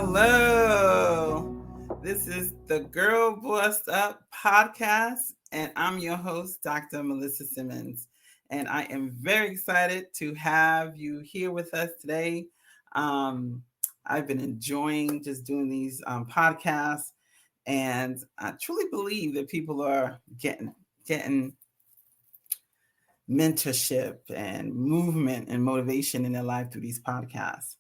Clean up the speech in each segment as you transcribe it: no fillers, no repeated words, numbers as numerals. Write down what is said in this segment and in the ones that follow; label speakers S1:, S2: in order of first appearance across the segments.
S1: Hello. This is the Girl Bossed Up podcast, and I'm your host, Dr. Melissa Simmons. And I am very excited to have you here with us today. Um, I've been enjoying just doing these podcasts, and I truly believe that people are getting mentorship and movement and motivation in their life through these podcasts.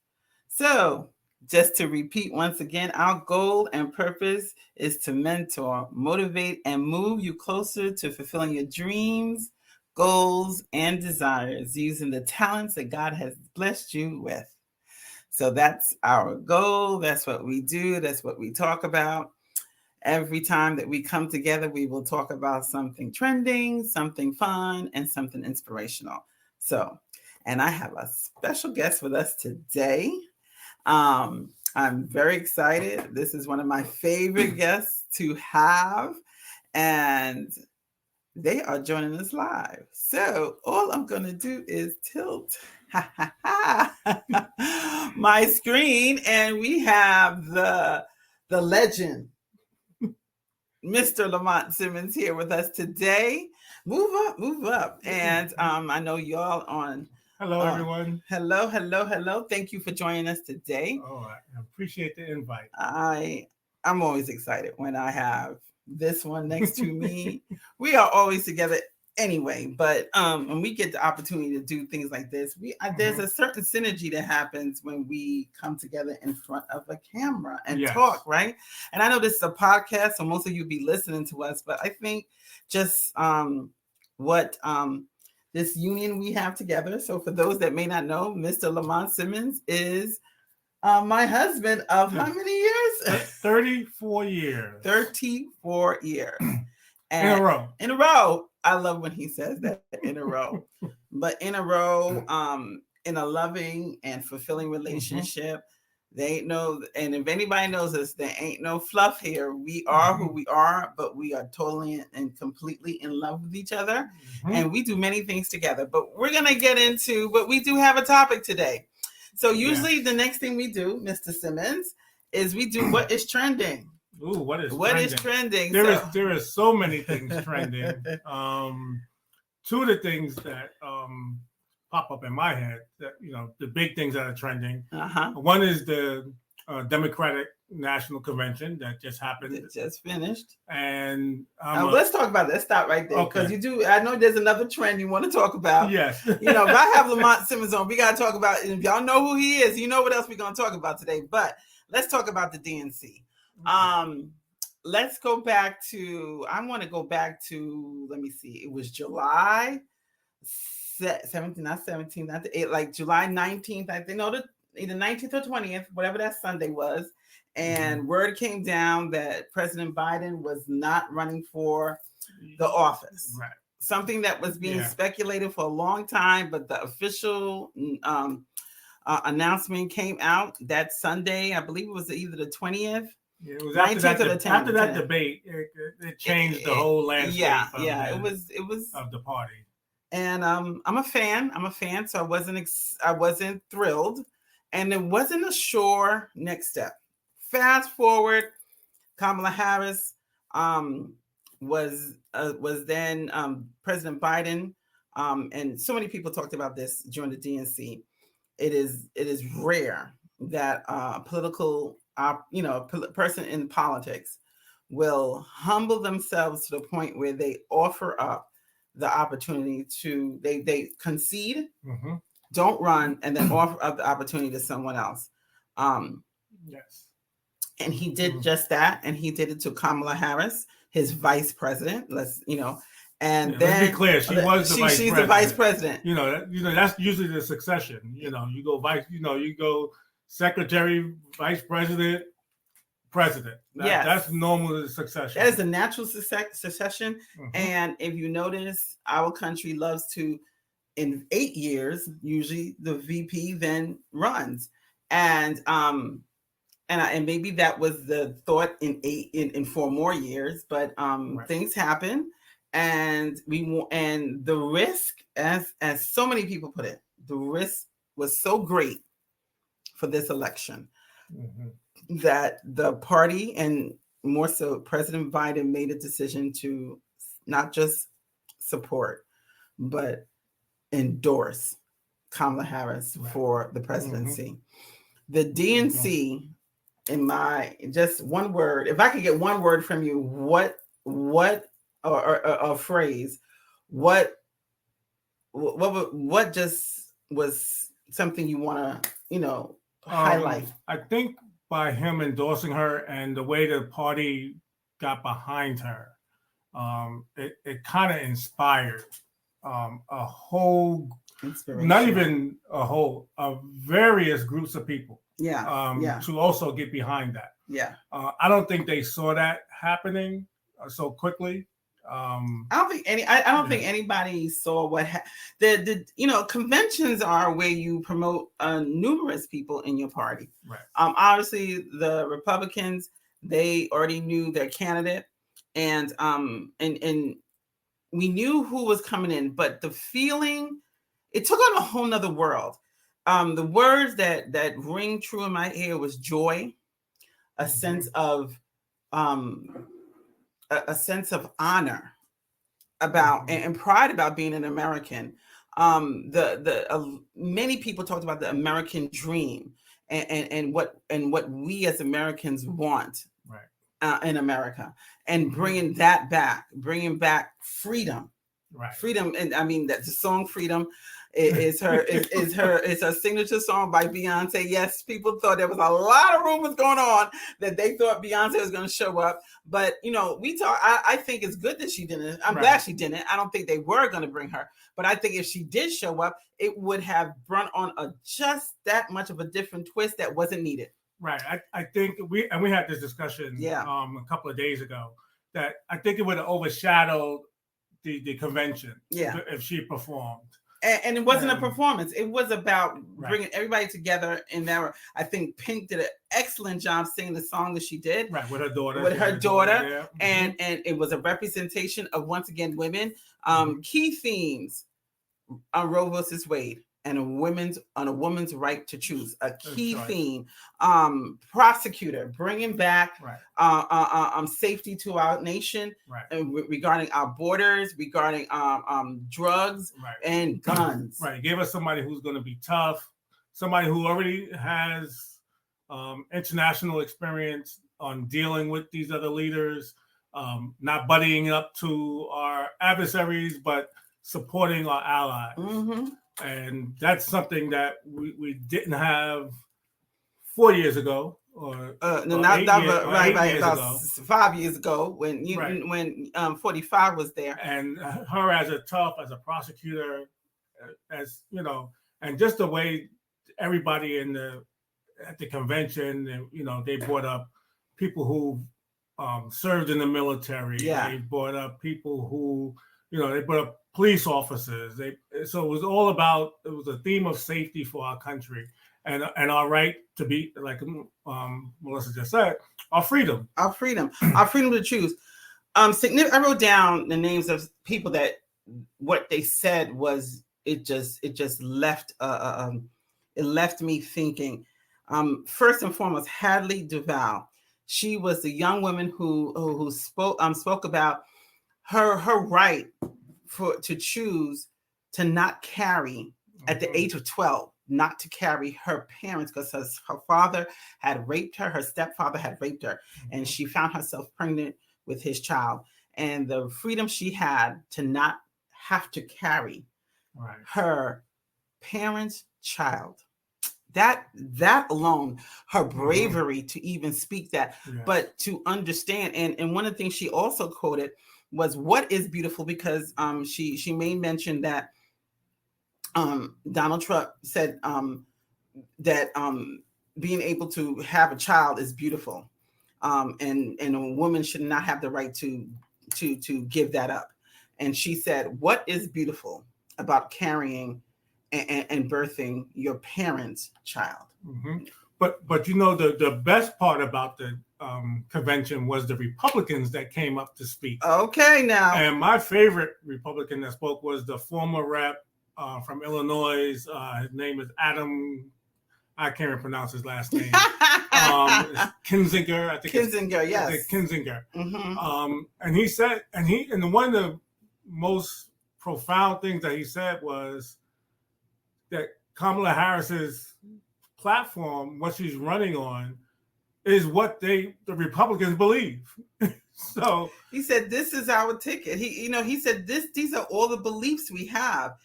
S1: So, just to repeat once again, our goal and purpose is to mentor, motivate, and move you closer to fulfilling your dreams, goals, and desires using the talents that God has blessed you with. So, that's our goal. That's what we do. That's what we talk about. Every time that we come together, we will talk about something trending, something fun, and something inspirational. So, and I have a special guest with us today. I'm very excited. This is one of my favorite guests to have, and they are joining us live. So all I'm going to do is tilt my screen, and we have the legend, Mr. Lamont Simmons, here with us today. Move up. And I know y'all on.
S2: Hello, everyone.
S1: Hello. Thank you for joining us today.
S2: Oh, I appreciate the invite.
S1: I'm always excited when I have this one next to me. We are always together anyway, but when we get the opportunity to do things like this, there's a certain synergy that happens when we come together in front of a camera and talk, right? And I know this is a podcast, so most of you be listening to us, but I think just what this union we have together. So for those that may not know, Mr. Lamont Simmons is my husband of how many years?
S2: 34 years.
S1: 34 years.
S2: And
S1: in a row. I love when he says that, in a row. But in a row, in a loving and fulfilling relationship. They ain't no, and if anybody knows us, there ain't no fluff here. We are who we are, but we are totally and completely in love with each other. And we do many things together. But we're going to get into, but we do have a topic today. So usually the next thing we do, Mr. Simmons, is we do what is trending.
S2: Ooh, what is
S1: trending?
S2: There is so many things trending. Two of the things that pop up in my head, that the big things that are trending. One is the Democratic National Convention that just happened.
S1: It just finished.
S2: And
S1: let's talk about it. Let's stop right there, because I know there's another trend you want to talk about.
S2: Yes.
S1: If I have Lamont Simmons on, we got to talk about it. If y'all know who he is, you know what else we're going to talk about today. But let's talk about the DNC. Let's go back to, I want to go back to, let me see, it was July 17th, not 17th, not the 8th, like July 19th, I think, either 19th or 20th, whatever that Sunday was. And word came down that President Biden was not running for the office.
S2: Right.
S1: Something that was being speculated for a long time, but the official announcement came out that Sunday. I believe it was either the 20th.
S2: Yeah, it was after that debate. It changed the whole landscape. It was of the party.
S1: And I'm a fan. So I wasn't thrilled, and it wasn't a sure next step. Fast forward, Kamala Harris was then President Biden, and so many people talked about this during the DNC. It is rare that person in politics will humble themselves to the point where they offer up the opportunity to they concede, don't run, and then offer up the opportunity to someone else.
S2: Yes.
S1: And he did just that, and he did it to Kamala Harris, his vice president. And then
S2: let's be clear, she's
S1: the vice president.
S2: That's usually the succession. You go vice, you go secretary, vice president, president. That's normal succession.
S1: That is the natural succession. And if you notice, our country loves to, in 8 years, usually the VP then runs. And maybe that was the thought in 4 more years, but things happen, and the risk, as so many people put it, the risk was so great for this election. that the party, and more so President Biden, made a decision to not just support, but endorse Kamala Harris for the presidency. The DNC, in my just one word, if I could get one word from you, what or a phrase, what just was something you want to highlight?
S2: I think by him endorsing her and the way the party got behind her, it kind of inspired a whole, not even a whole, various groups of people. To also get behind that. I don't think they saw that happening so quickly.
S1: I don't think anybody saw what the conventions are where you promote numerous people in your party. Obviously the Republicans, they already knew their candidate, and we knew who was coming in, but the feeling, it took on a whole nother world. The words that ring true in my ear was joy, a sense of a sense of honor about and pride about being an American. Many people talked about the American dream and what we as Americans want in America, and bringing back freedom. Freedom, and I mean that the song "Freedom" is her signature song by Beyonce. Yes, people thought there was a lot of rumors going on that they thought Beyonce was going to show up, but I think it's good that she didn't. I'm glad she didn't. I don't think they were going to bring her, but I think if she did show up, it would have brought on just that much of a different twist that wasn't needed.
S2: Right. I think we had this discussion a couple of days ago, that I think it would have overshadowed the convention if she performed.
S1: And it wasn't a performance. It was about bringing everybody together. And I think Pink did an excellent job singing the song that she did.
S2: With her daughter.
S1: And it was a representation of, once again, women. Key themes on Roe versus Wade and a woman's right to choose. A key theme. Prosecutor bringing back safety to our nation, regarding our borders, regarding drugs and guns.
S2: Gave us somebody who's going to be tough, somebody who already has international experience on dealing with these other leaders, not buddying up to our adversaries, but supporting our allies. And that's something that we didn't have 4 years ago, or
S1: about 5 years ago when 45 was there.
S2: And her as a prosecutor, as and just the way everybody at the convention, they brought up people who served in the military. They brought up people who, they brought up police officers. So it was all about, it was a theme of safety for our country and our right to be, like Melissa just said, our freedom
S1: to choose. I wrote down the names of people that what they said was, it just left it left me thinking. First and foremost, Hadley Duval. She was the young woman who spoke about her right to choose to not carry at the age of 12, not to carry her parents, because her father had raped her, her stepfather had raped her, and she found herself pregnant with his child. And the freedom she had to not have to carry her parents' child. That alone, her bravery to even speak that, but to understand. And one of the things she also quoted was what is beautiful, because she made mention that Donald Trump said that being able to have a child is beautiful, and a woman should not have the right to give that up. And she said, what is beautiful about carrying and birthing your parents' child?
S2: But the best part about the convention was the Republicans that came up to speak.
S1: Okay, now.
S2: And my favorite Republican that spoke was the former rep from Illinois. His name is Adam I can't even pronounce his last name. Kinzinger, I think.
S1: Kinzinger, yes.
S2: I think Kinzinger.
S1: Mm-hmm.
S2: And he said, and one of the most profound things that he said was that Kamala Harris's platform, what she's running on, is what the Republicans believe. So
S1: he said, "This is our ticket." He said, "These are all the beliefs we have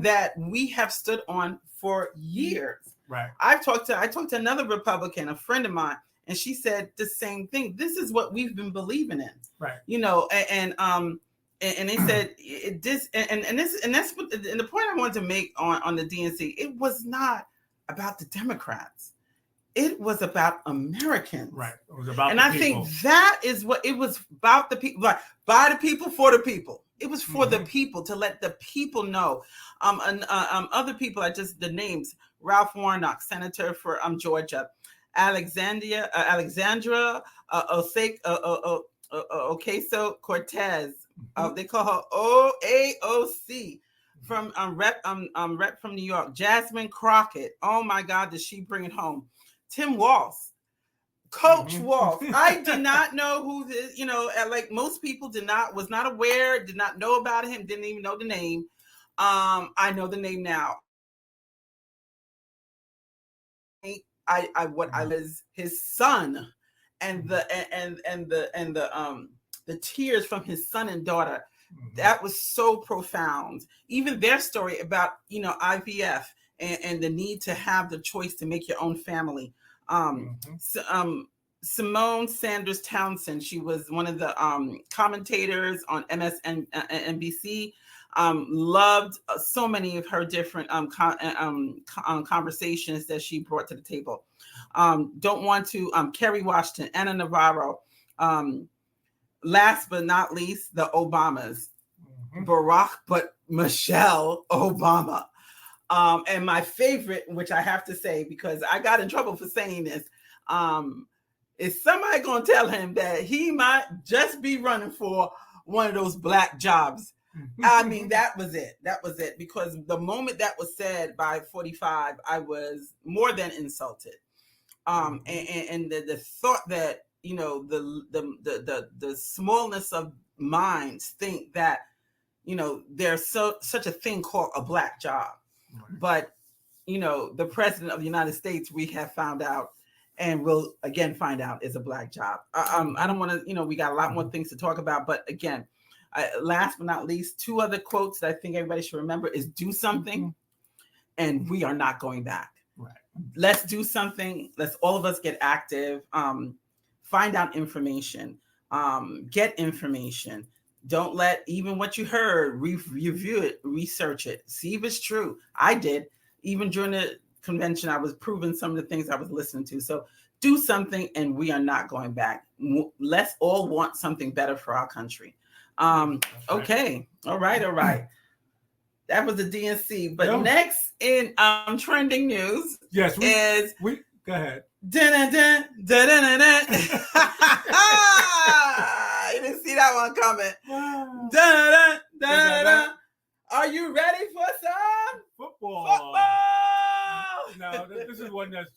S1: that we have stood on for years."
S2: Right.
S1: I talked to another Republican, a friend of mine, and she said the same thing. This is what we've been believing in.
S2: Right.
S1: And they said this, and that's what, and the point I wanted to make on the DNC. It was not about the Democrats. It was about Americans.
S2: Right. It was about
S1: and
S2: the
S1: I
S2: people.
S1: think that is what it was about, the people, like by the people, for the people. It was for the people, to let the people know. Other people, the names: Ralph Warnock, senator for Georgia; Alexandra Ocasio-Cortez. They call her OAOC. From rep from New York, Jasmine Crockett. Oh my God, did she bring it home? Tim Walz, Coach Walz. I did not know who this, like most people was not aware, did not know about him, didn't even know the name. I know the name now. I was his son, and the tears from his son and daughter. That was so profound. Even their story about IVF and the need to have the choice to make your own family. Simone Sanders Townsend, she was one of the commentators on MSNBC. Loved so many of her different conversations that she brought to the table. Don't want to Kerry Washington, Anna Navarro. Last but not least, the Obamas. Barack, but Michelle Obama. And my favorite, which I have to say, because I got in trouble for saying this, is somebody going to tell him that he might just be running for one of those black jobs. I mean, that was it. That was it. Because the moment that was said by 45, I was more than insulted. And the thought that, the smallness of minds think that, there's such a thing called a black job. Right. But, the president of the United States, we have found out, and will again find out, is a black job. I don't want to, we got a lot more things to talk about. But again, last but not least, two other quotes that I think everybody should remember is do something, and we are not going back. Right. Let's do something. Let's all of us get active. Find out information. Get information. Don't let even what you heard, review it, research it, see if it's true. I did. Even during the convention, I was proving some of the things I was listening to. So do something, and we are not going back. Let's all want something better for our country. Okay. All right. That was the DNC. But next in trending news,
S2: we go ahead.
S1: You didn't see that one coming. Are you ready for some
S2: football? Now, this is one that's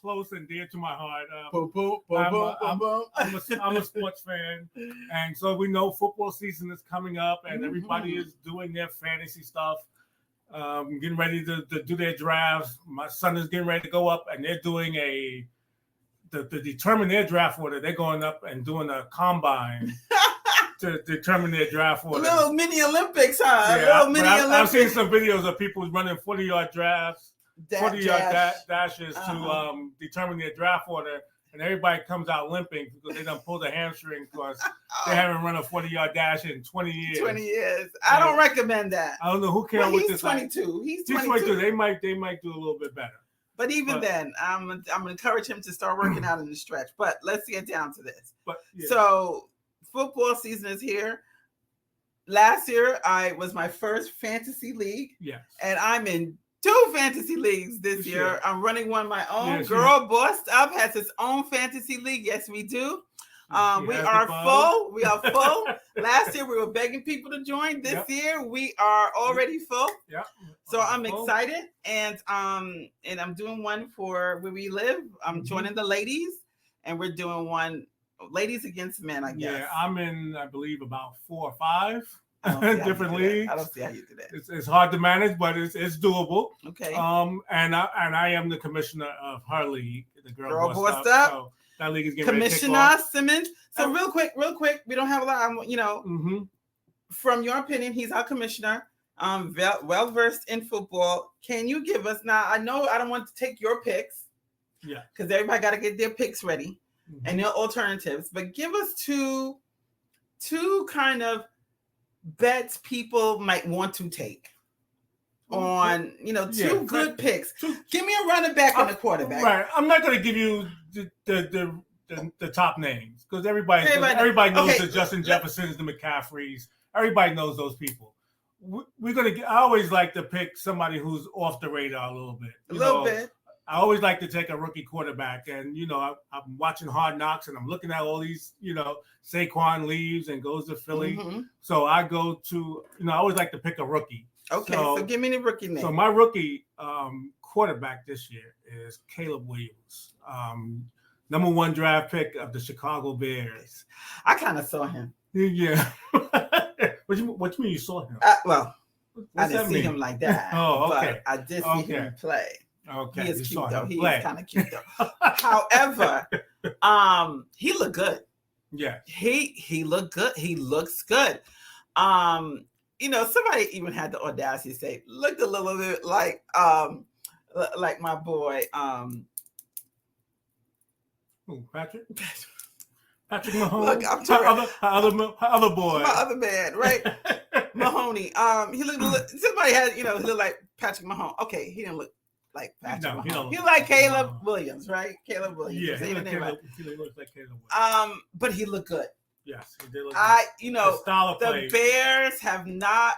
S2: close and dear to my heart. I'm a sports fan, and so we know football season is coming up, and everybody is doing their fantasy stuff, getting ready to do their drafts. My son is getting ready to go up, and they're doing to determine their draft order. They're going up and doing a combine to determine their draft order.
S1: Little mini Olympics, huh?
S2: Yeah, I've seen some videos of people running 40-yard drafts, 40-yard dashes to determine their draft order, and everybody comes out limping because they done pulled a hamstring because they haven't run a 40-yard dash in 20 years.
S1: 20 years. I don't recommend that.
S2: I don't know who cares with this.
S1: He's 22. He's
S2: 22. They might do a little bit better.
S1: But then, I'm going to encourage him to start working out in the stretch. But let's get down to this. So football season is here. Last year, I was my first fantasy league. Yes. And I'm in 2 fantasy leagues this year. I'm running one of my own. Girl Bossed Up has its own fantasy league. Yes, we do. We are full. We are full. Last year we were begging people to join. This year we are already full.
S2: Yep.
S1: So I'm excited, and I'm doing one for where we live. I'm joining the ladies, and we're doing one ladies against men. I guess.
S2: Yeah, I'm in. I believe about 4 or 5 different leagues.
S1: I don't see how you do that.
S2: It's hard to manage, but it's doable.
S1: Okay.
S2: And I am the commissioner of her league, the Girl Bossed
S1: Up.
S2: So that league is getting
S1: Commissioner Simmons. So real quick, we don't have a lot. From your opinion, he's our commissioner. Well versed in football. Can you give us now? I know I don't want to take your picks.
S2: Yeah.
S1: Because everybody got to get their picks ready and their alternatives. But give us two kind of bets people might want to take on, two good picks. Give me a running back and a quarterback.
S2: Right. I'm not going to give you the top names because everybody knows the Justin Jeffersons, the McCaffreys. Everybody knows those people. I always like to pick somebody who's off the radar a little bit. I always like to take a rookie quarterback, and I'm watching Hard Knocks, and I'm looking at all these, Saquon leaves and goes to Philly, so I go to, I always like to pick a rookie.
S1: Okay, so give me the rookie name.
S2: So my rookie quarterback this year is Caleb Williams, number 1 draft pick of the Chicago Bears.
S1: I kind of saw him.
S2: Yeah. What you mean you saw him?
S1: I didn't see him like that.
S2: Oh, okay.
S1: But I did see him play.
S2: Okay.
S1: He is cute though. He is kind of cute though. However, he looked good.
S2: Yeah.
S1: He looked good. He looks good. Somebody even had the audacity to say, looked a little bit like my boy.
S2: Patrick Mahomes.
S1: Look, I'm talking
S2: other boy.
S1: My other man, right? Mahoney. He looked. Somebody had, he looked like Patrick Mahomes. Okay, he didn't look like Patrick Mahomes. He like Caleb Williams, right? Caleb Williams.
S2: Yeah, he looks like Caleb Williams.
S1: But he looked good.
S2: Yes, he did look
S1: good.
S2: The style of
S1: the
S2: play.
S1: Bears have not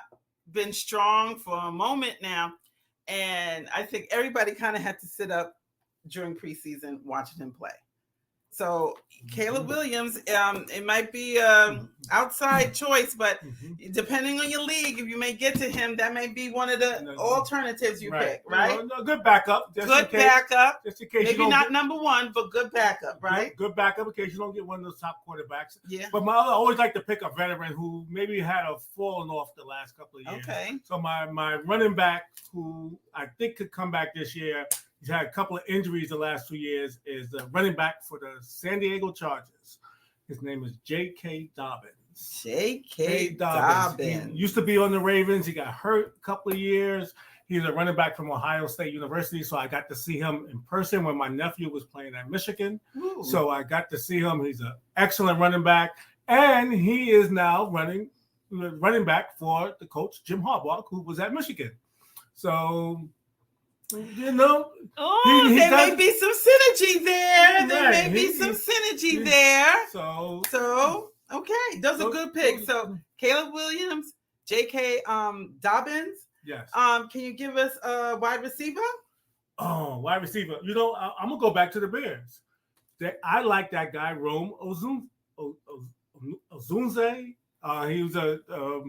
S1: been strong for a moment now, and I think everybody kind of had to sit up during preseason watching him play. So Caleb Williams, it might be outside choice, but depending on your league, if you may get to him, that may be one of the alternatives you pick, right?
S2: No, good backup.
S1: Good backup.
S2: Just in case
S1: maybe not number 1, but good backup, right?
S2: Good backup in case you don't get one of those top quarterbacks.
S1: Yeah.
S2: But I always like to pick a veteran who maybe had fallen off the last couple of years.
S1: Okay.
S2: So my running back, who I think could come back this year, he's had a couple of injuries the last 2 years, is the running back for the San Diego Chargers. His name is J.K. Dobbins.
S1: J.K. Dobbins.
S2: He used to be on the Ravens. He got hurt a couple of years. He's a running back from Ohio State University, so I got to see him in person when my nephew was playing at Michigan. Ooh. So I got to see him. He's an excellent running back, and he is now running back for the coach, Jim Harbaugh, who was at Michigan. So... there
S1: may be some synergy there. There may be some synergy there. So okay, those are good picks. So Caleb Williams, J.K. Dobbins.
S2: Yes.
S1: Can you give us a wide receiver?
S2: Oh, wide receiver. I'm gonna go back to the Bears. I like that guy, Rome Ozunze. He was a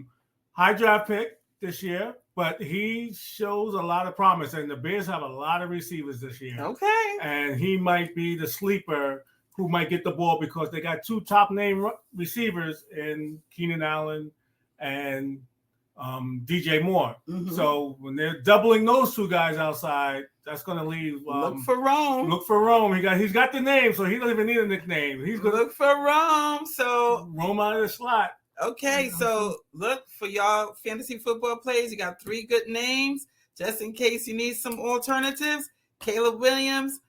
S2: high draft pick this year, but he shows a lot of promise, and the Bears have a lot of receivers this year.
S1: Okay. And
S2: he might be the sleeper who might get the ball because they got 2 top name receivers in Keenan Allen and DJ Moore. Mm-hmm. So when they're doubling those 2 guys outside, that's going to leave.
S1: Look for Rome.
S2: Look for Rome. He's got the name, so he doesn't even need a nickname. He's going to
S1: look for Rome. So
S2: Rome out of the slot.
S1: Okay, so look for y'all fantasy football players. You got 3 good names, just in case you need some alternatives. Caleb Williams,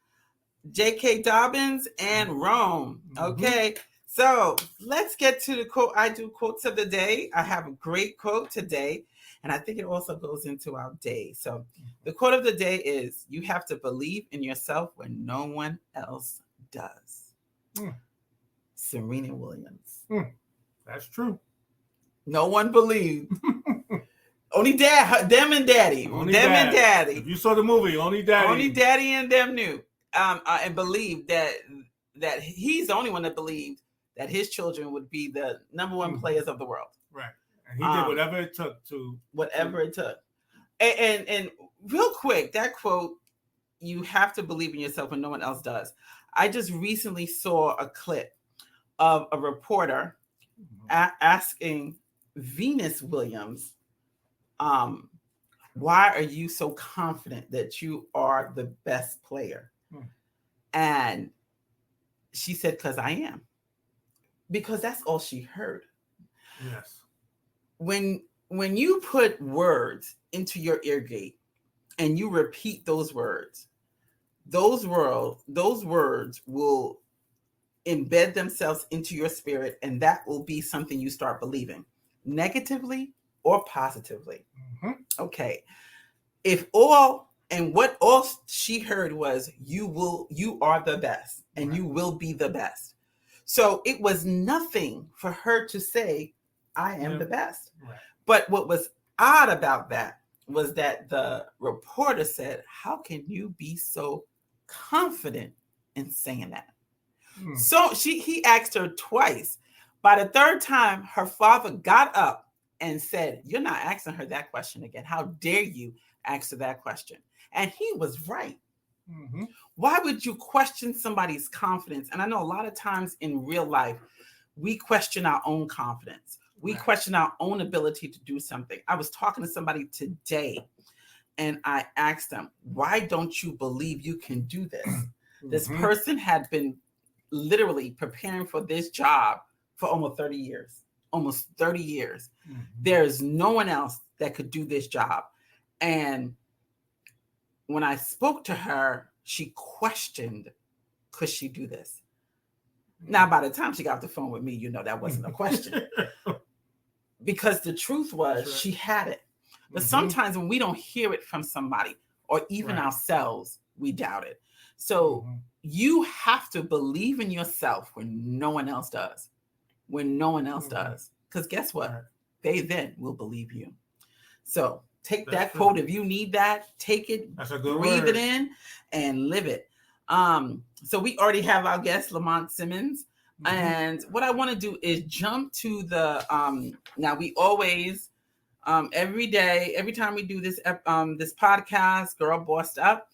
S1: J.K. Dobbins, and Rome. Okay, so let's get to the quote. I do quotes of the day. I have a great quote today, and I think it also goes into our day. So the quote of the day is, you have to believe in yourself when no one else does. Serena Williams.
S2: That's true.
S1: No one believed. Only them and daddy.
S2: Only
S1: them
S2: dad.
S1: And daddy.
S2: If you saw the movie, only daddy.
S1: Only daddy and them knew. And believed that he's the only one that believed that his children would be the number one players of the world.
S2: Right. And he did whatever it took to.
S1: Whatever it took. And real quick, that quote, you have to believe in yourself when no one else does. I just recently saw a clip of a reporter asking Venus Williams, why are you so confident that you are the best player? And she said, because I am. Because that's all she heard.
S2: Yes. When
S1: you put words into your ear gate and you repeat those words will embed themselves into your spirit, and that will be something you start believing, negatively or positively. Okay. What all she heard was you are the best, and you will be the best. So it was nothing for her to say, I am the best. Right. But what was odd about that was that the reporter said, how can you be so confident in saying that? So he asked her twice. By the third time, her father got up and said, you're not asking her that question again. How dare you ask her that question? And he was right. Why would you question somebody's confidence? And I know a lot of times in real life, we question our own confidence. We question our own ability to do something. I was talking to somebody today, and I asked them, why don't you believe you can do this? This person had been literally preparing for this job for almost 30 years. There's no one else that could do this job. And when I spoke to her, she questioned, could she do this? Now, by the time she got off the phone with me, that wasn't a question. Because the truth was she had it. But sometimes when we don't hear it from somebody or even ourselves, we doubt it. So you have to believe in yourself when no one else does. Because guess what? They then will believe you. So take that quote. If you need that, take it, breathe it in, and live it. So we already have our guest, Lamont Simmons. And what I want to do is jump to the, now we always, every day, every time we do this podcast, Girl Bossed Up,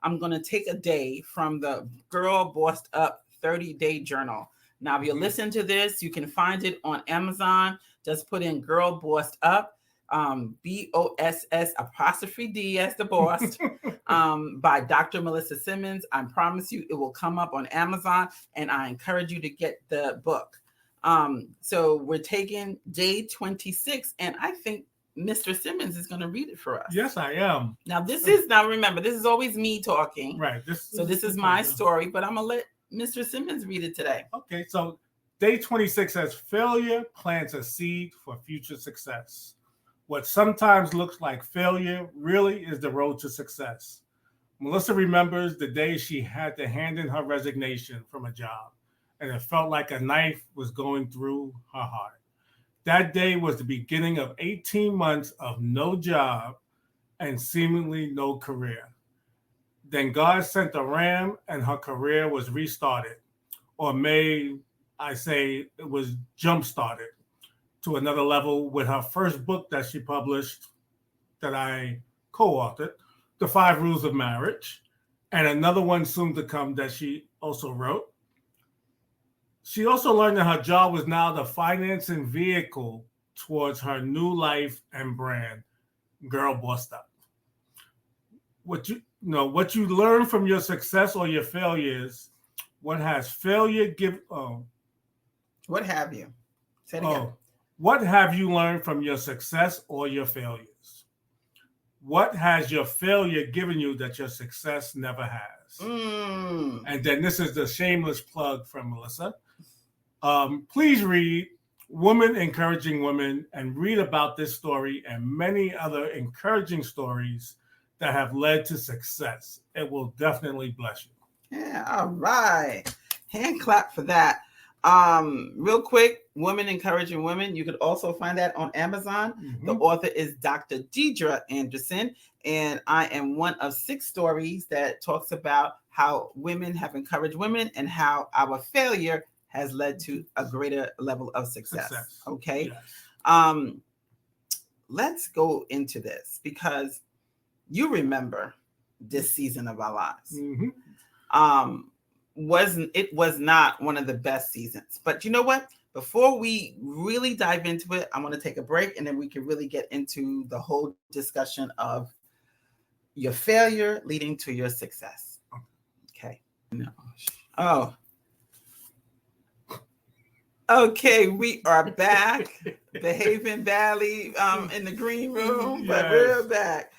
S1: I'm going to take a day from the Girl Bossed Up 30-day journal. Now, if you listen to this, you can find it on Amazon. Just put in Girl Bossed Up, BOSS 'D as the boss, by Dr. Melissa Simmons. I promise you it will come up on Amazon, and I encourage you to get the book. So we're taking day 26, and I think Mr. Simmons is going to read it for us.
S2: Yes, I am.
S1: Now, remember, this is always me talking.
S2: Right.
S1: This is my story, but I'm going to let Mr. Simmons read it today.
S2: Okay, so day 26 says, failure plants a seed for future success. What sometimes looks like failure really is the road to success. Melissa remembers the day she had to hand in her resignation from a job, and it felt like a knife was going through her heart. That day was the beginning of 18 months of no job and seemingly no career. Then God sent a ram and her career was restarted, or may I say it was jump-started to another level with her first book that she published that I co-authored, The 5 Rules of Marriage, and another one soon to come that she also wrote. She also learned that her job was now the financing vehicle towards her new life and brand, Girl Bossed Up. What you learn from your success or your failures, what has failure give?
S1: What have you? Say it again.
S2: What have you learned from your success or your failures? What has your failure given you that your success never has? And then this is the shameless plug from Melissa. Please read Women Encouraging Women and read about this story and many other encouraging stories that have led to success. It will definitely bless you.
S1: Yeah, all right. Hand clap for that. Real quick, Women Encouraging Women. You could also find that on Amazon. The author is Dr. Deidre Anderson, and I am one of 6 stories that talks about how women have encouraged women and how our failure has led to a greater level of success. Okay.
S2: Yes.
S1: Let's go into this because you remember this season of our lives.
S2: Mm-hmm.
S1: Was not one of the best seasons. But you know what? Before we really dive into it, I want to take a break and then we can really get into the whole discussion of your failure leading to your success. Okay. No. Oh. Okay, we are back. Behaving badly in the green room, but we're back.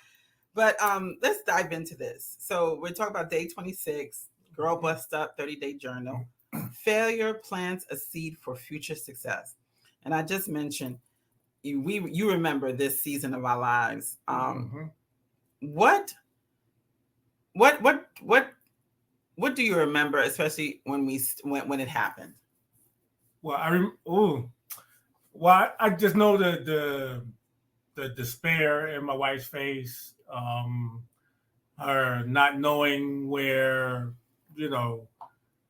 S1: But let's dive into this. So we're talking about day 26, Girl Bust Up 30-Day Journal. Failure plants a seed for future success. And I just mentioned, you remember this season of our lives. What do you remember, especially when it happened?
S2: Well, I just know the despair in my wife's face, her not knowing where,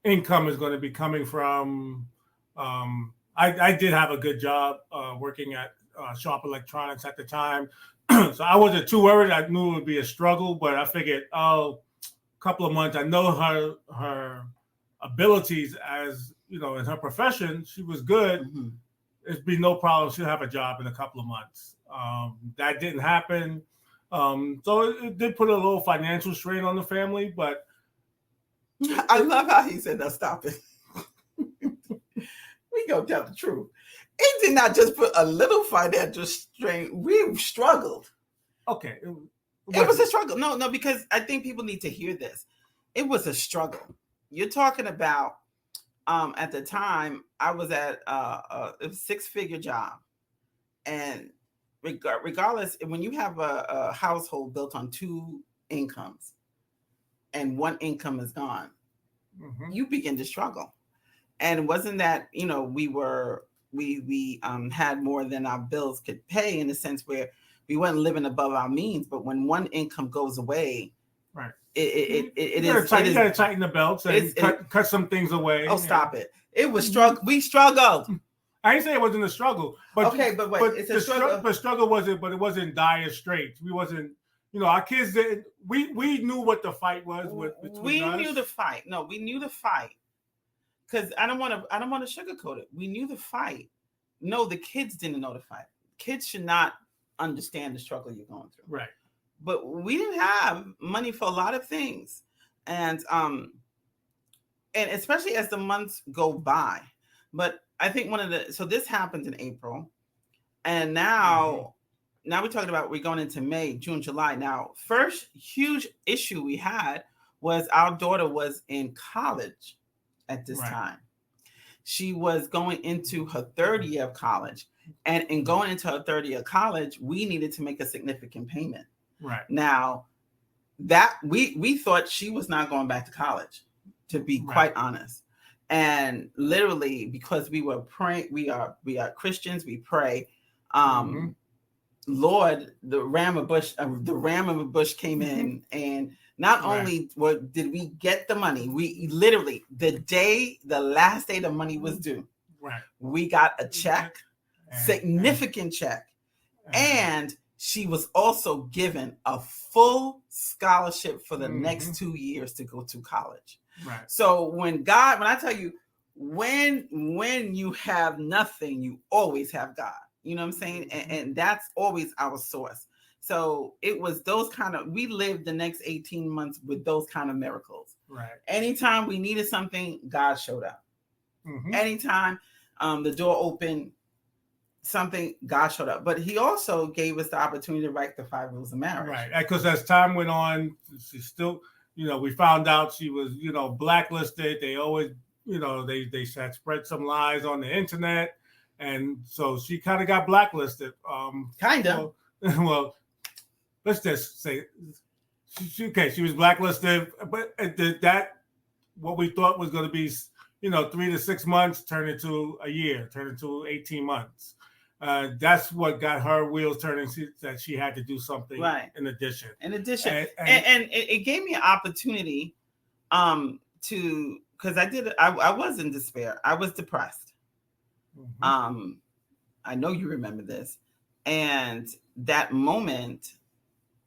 S2: income is going to be coming from. I did have a good job working at Sharp Electronics at the time. So I wasn't too worried. I knew it would be a struggle, but I figured, a couple of months, I know her abilities as, in her profession, she was good.
S1: Mm-hmm.
S2: It'd be no problem. She'll have a job in a couple of months. That didn't happen. So it did put a little financial strain on the family, but
S1: I love how he said, "Now stop it." We gonna tell the truth. It did not just put a little financial strain. We struggled.
S2: Okay.
S1: It was a struggle. No, because I think people need to hear this. It was a struggle. You're talking about, at the time, I was at a 6-figure job. And regardless, when you have a household built on 2 incomes and 1 income is gone, you begin to struggle. And it wasn't that, we had more than our bills could pay, in the sense where we weren't living above our means. But when 1 income goes away,
S2: right,
S1: you
S2: gotta tighten the belts and cut some things away.
S1: Oh, stop it! It was struggle. We struggled.
S2: I didn't say it wasn't a struggle, but
S1: okay, but wait, it's a struggle.
S2: But struggle wasn't, but it wasn't dire straits. We wasn't, our kids didn't. We knew what the fight was between us.
S1: We knew the fight. No, we knew the fight. Because I don't want to sugarcoat it. We knew the fight. No, the kids didn't know the fight. Kids should not understand the struggle you're going through.
S2: Right.
S1: But we didn't have money for a lot of things, and especially as the months go by. But I think so this happened in April, and now we're talking about, we're going into May, June, July. Now, first huge issue we had was our daughter was in college at this time. She was going into her 3rd year of college, and in going into her 3rd year of college, we needed to make a significant payment.
S2: Right.
S1: Now, that we thought she was not going back to college, to be quite honest. And literally, because we were praying, we are Christians, we pray. Lord, the ram of a bush came in, and not only did we get the money, we literally, the last day the money was due, we got a check, significant check, and she was also given a full scholarship for the next 2 years to go to college.
S2: Right.
S1: So when I tell you, when you have nothing, you always have God. You know what I'm saying? And that's always our source. So it was we lived the next 18 months with those kind of miracles.
S2: Right.
S1: Anytime we needed something, God showed up. Anytime the door opened, something, God showed up. But he also gave us the opportunity to write the 5 rules of marriage.
S2: Right. Because as time went on, she still, we found out she was, blacklisted. They always, they had spread some lies on the internet. And so she kind of got blacklisted.
S1: Kind of.
S2: Well, let's just say, she was blacklisted. But that, what we thought was going to be, 3 to 6 months, turned into a year, turned into 18 months. That's what got her wheels turning, that she had to do something in addition.
S1: And it gave me an opportunity to because I was in despair. I was depressed. Um, I know you remember this. And that moment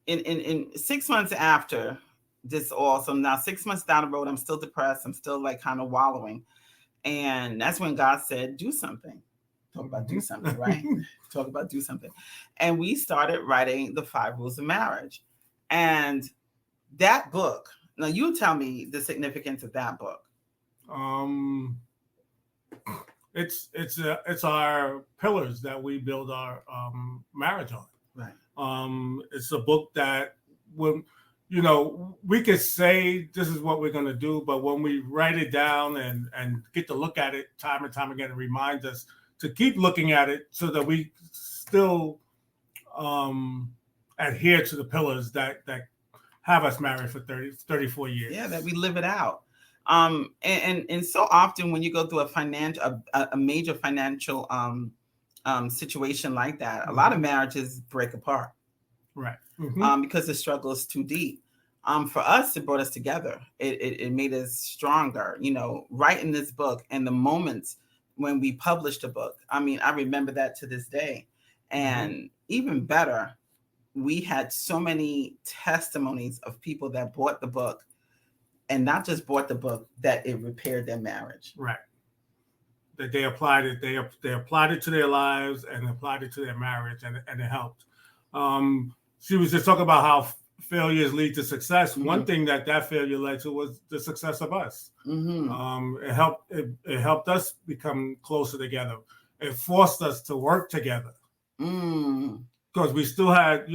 S1: in 6 months after this all, so now 6 months down the road, I'm still depressed. I'm still like kind of wallowing. And that's when God said, do something. Talk about do something, right? Talk about do something. And we started writing the 5 Rules of Marriage. And that book, now you tell me the significance of that book.
S2: It's our pillars that we build our marriage on.
S1: Right.
S2: It's a book that when we could say this is what we're going to do, but when we write it down and get to look at it time and time again, it reminds us to keep looking at it so that we still adhere to the pillars that have us married for 34 years.
S1: Yeah, that we live it out. And so often when you go through a major financial situation like that, a lot of marriages break apart.
S2: Right.
S1: Because the struggle is too deep. For us, it brought us together. It made us stronger. Writing this book and the moments when we published a book. I mean, I remember that to this day. And even better, we had so many testimonies of people that bought the book, and not just bought the book, that it repaired their marriage.
S2: Right. That they applied it. They applied it to their lives and applied it to their marriage, and it helped. She was just talking about how failures lead to success. One thing that failure led to was the success of us. It helped us become closer together. It forced us to work together. Because we still had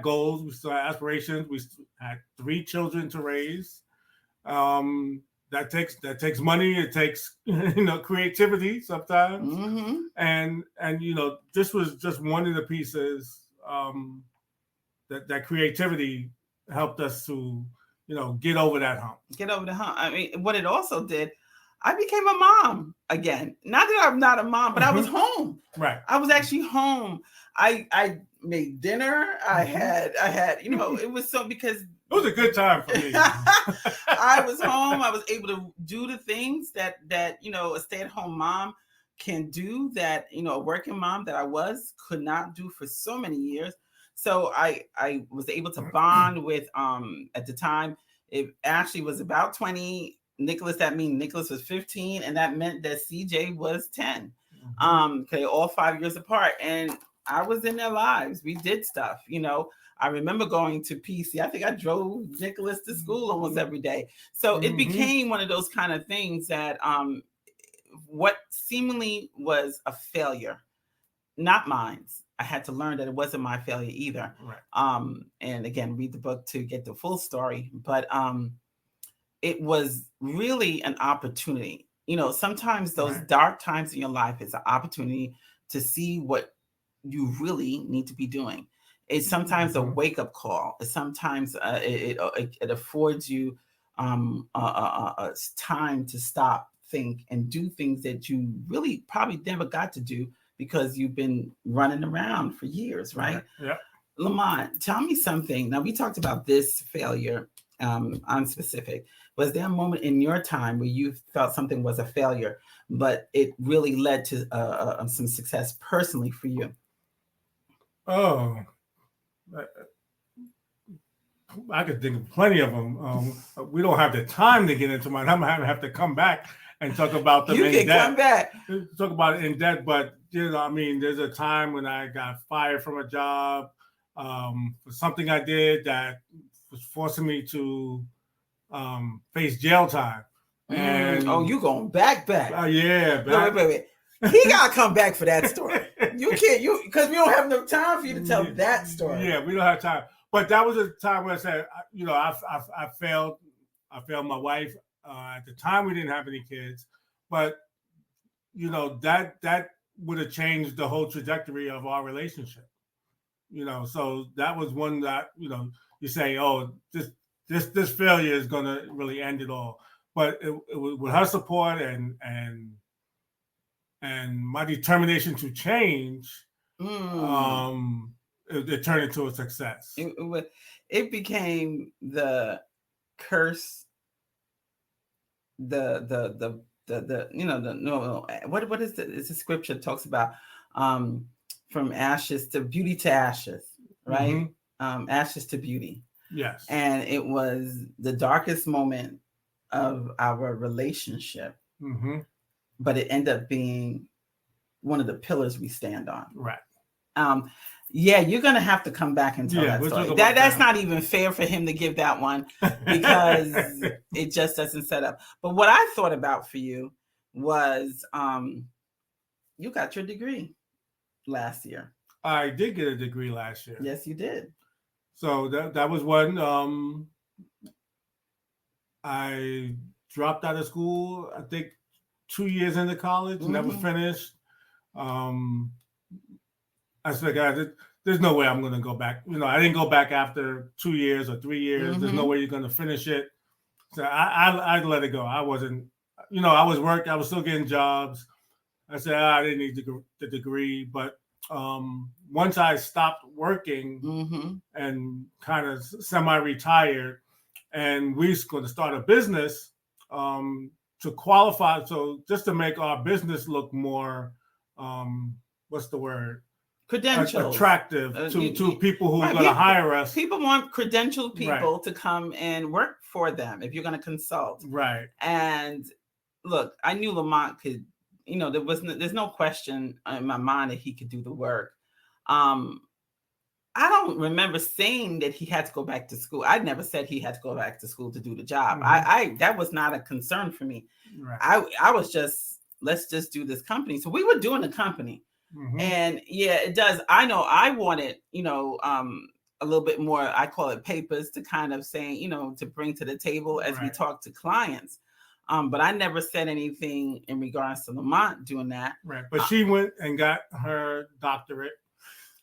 S2: goals, we still had aspirations, we still had 3 children to raise. That takes money, it takes creativity sometimes. And this was just one of the pieces that creativity helped us to get over that hump.
S1: Get over the hump. I mean, what it also did, I became a mom again. Not that I'm not a mom, but I was home.
S2: Right.
S1: I was actually home. I made dinner. I had, it was so because
S2: it was a good time for me.
S1: I was home. I was able to do the things that a stay-at-home mom can do that, a working mom that I could not do for so many years. So I was able to bond with, at the time, it actually was about 20. Nicholas, that means Nicholas was 15, and that meant that CJ was 10. Okay, all 5 years apart. And I was in their lives. We did stuff, I remember going to PC. I think I drove Nicholas to school almost every day. So it became one of those kind of things that what seemingly was a failure, not mine. I had to learn that it wasn't my failure either.
S2: Right.
S1: And again, read the book to get the full story. But it was really an opportunity. Sometimes those dark times in your life is an opportunity to see what you really need to be doing. It's sometimes a wake-up call. It's sometimes it affords you time to stop, think, and do things that you really probably never got to do because you've been running around for years, right?
S2: Yeah.
S1: Lamont, tell me something. Now, we talked about this failure on specific. Was there a moment in your time where you felt something was a failure, but it really led to some success personally for you?
S2: Oh, I could think of plenty of them. We don't have the time to get into mine. I'm going to have to come back and talk about them in depth. You can come back. Talk about it in depth, but there's a time when I got fired from a job for something I did that was forcing me to face jail time. And
S1: you going back?
S2: Yeah,
S1: back. Wait. He gotta come back for that story. You can't, because we don't have no time for you to tell that story.
S2: Yeah, we don't have time. But that was a time when I said, I failed. I failed my wife. At the time, we didn't have any kids, but that would have changed the whole trajectory of our relationship. So that was one that you say, oh, this failure is going to really end it all. But it was with her support and my determination to change, it turned into a success.
S1: It became the curse what is it's a scripture that talks about from ashes to beauty to ashes, right? Ashes to beauty.
S2: Yes.
S1: And it was the darkest moment of our relationship, but it ended up being one of the pillars we stand on.
S2: Right.
S1: Yeah, you're gonna have to come back and tell that story. That's not even fair for him to give that one because it just doesn't set up. But what I thought about for you was you got your degree last year.
S2: I did get a degree last year.
S1: Yes, you did.
S2: So that was one. I dropped out of school, I think 2 years into college, never finished. I said, guys, there's no way I'm going to go back. I didn't go back after 2 years or 3 years. There's no way you're going to finish it. So I let it go. I wasn't, I was working. I was still getting jobs. I said, I didn't need the degree. But once I stopped working and kind of semi-retired, and we was going to start a business to qualify. So just to make our business look more, what's the word?
S1: Credentials.
S2: Attractive to people who are going to hire us.
S1: People want credentialed people to come and work for them if you're going to consult.
S2: Right.
S1: And look, I knew Lamont could, there's no question in my mind that he could do the work. I don't remember saying that he had to go back to school. I never said he had to go back to school to do the job. I that was not a concern for me. Right. I was just, let's just do this company. So we were doing the company. And yeah, it does. I know I wanted, a little bit more, I call it papers to kind of say, to bring to the table as we talk to clients. But I never said anything in regards to Lamont doing that.
S2: Right. But she went and got her doctorate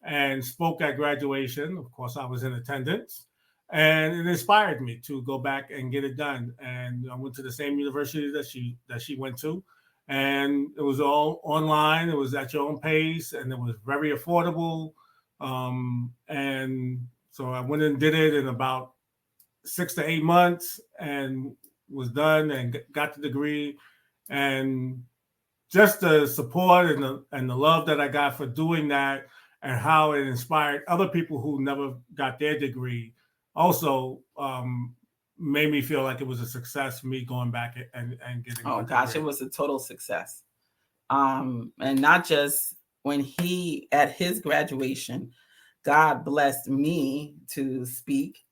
S2: and spoke at graduation. Of course, I was in attendance. And it inspired me to go back and get it done. And I went to the same university that she went to. And it was all online. It was at your own pace, and it was very affordable. And so I went and did it in about 6 to 8 months, and was done and got the degree. And just the support and the love that I got for doing that, and how it inspired other people who never got their degree, also made me feel like it was a success for me going back and getting.
S1: Oh gosh, it was a total success. And not just when he, at his graduation, God blessed me to speak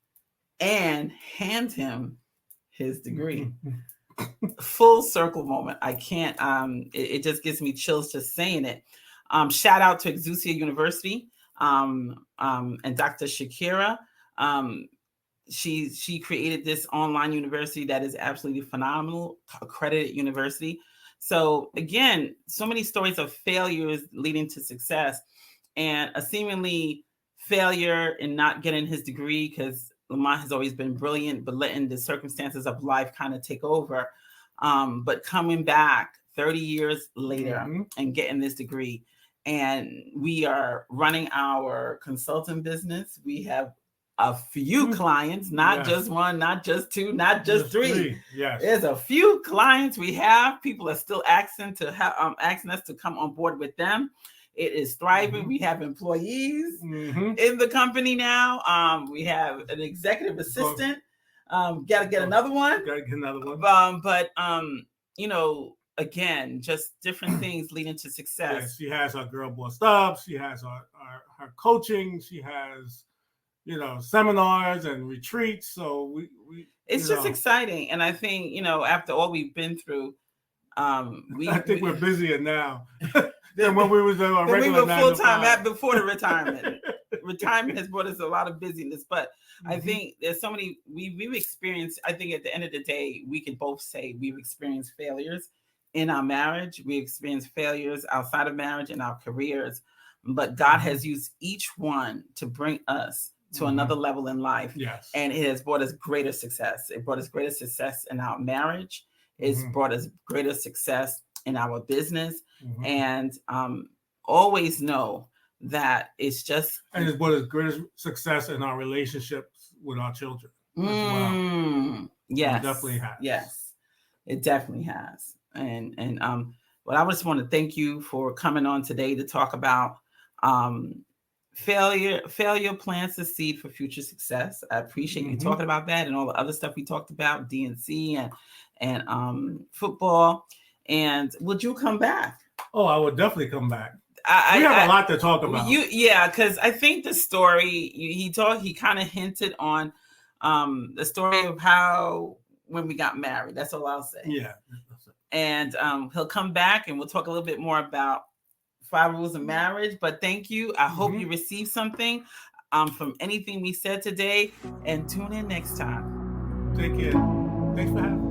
S1: and hand him his degree. Full circle moment. I can't, it just gives me chills just saying it. Shout out to Exousia University and Dr. Shakira. She created this online university that is absolutely phenomenal, accredited university. So again, so many stories of failures leading to success, and a seemingly failure in not getting his degree because Lamont has always been brilliant, but letting the circumstances of life kind of take over. But coming back 30 years later and getting this degree, and we are running our consulting business. We have a few clients, not just one, not just two, not just three.
S2: Yes.
S1: There's a few clients we have. People are still asking us to come on board with them. It is thriving. We have employees in the company now. We have an executive assistant. Got to get another one. But again, just different things leading to success.
S2: Yes, she has her girl boss up. She has her coaching. She has seminars and retreats. So
S1: it's just exciting. And I think, after all we've been through,
S2: I think we're busier now than when we was regular.
S1: We were full time before the retirement. Retirement has brought us a lot of busyness, but I think there's so many we've experienced. I think at the end of the day, we can both say we've experienced failures in our marriage. We experienced failures outside of marriage in our careers, but God has used each one to bring us to another level in life.
S2: Yes.
S1: And it has brought us greater success. It brought us greater success in our marriage. It's brought us greater success in our business. And always know that it's just...
S2: And it's brought us greater success in our relationships with our children as well.
S1: Yes.
S2: It definitely has.
S1: It definitely has. And well, I just want to thank you for coming on today to talk about um, failure plants the seed for future success. I appreciate you talking about that and all the other stuff we talked about, DNC and football. And would you come back?
S2: Oh, I would definitely come back. We have a lot to talk about.
S1: Because I think the story he kind of hinted on the story of how when we got married. That's all I'll say.
S2: Yeah.
S1: And he'll come back and we'll talk a little bit more about 5 rules of marriage. But thank you. I hope you receive something from anything we said today, and tune in next time.
S2: Take care. Thanks for having me.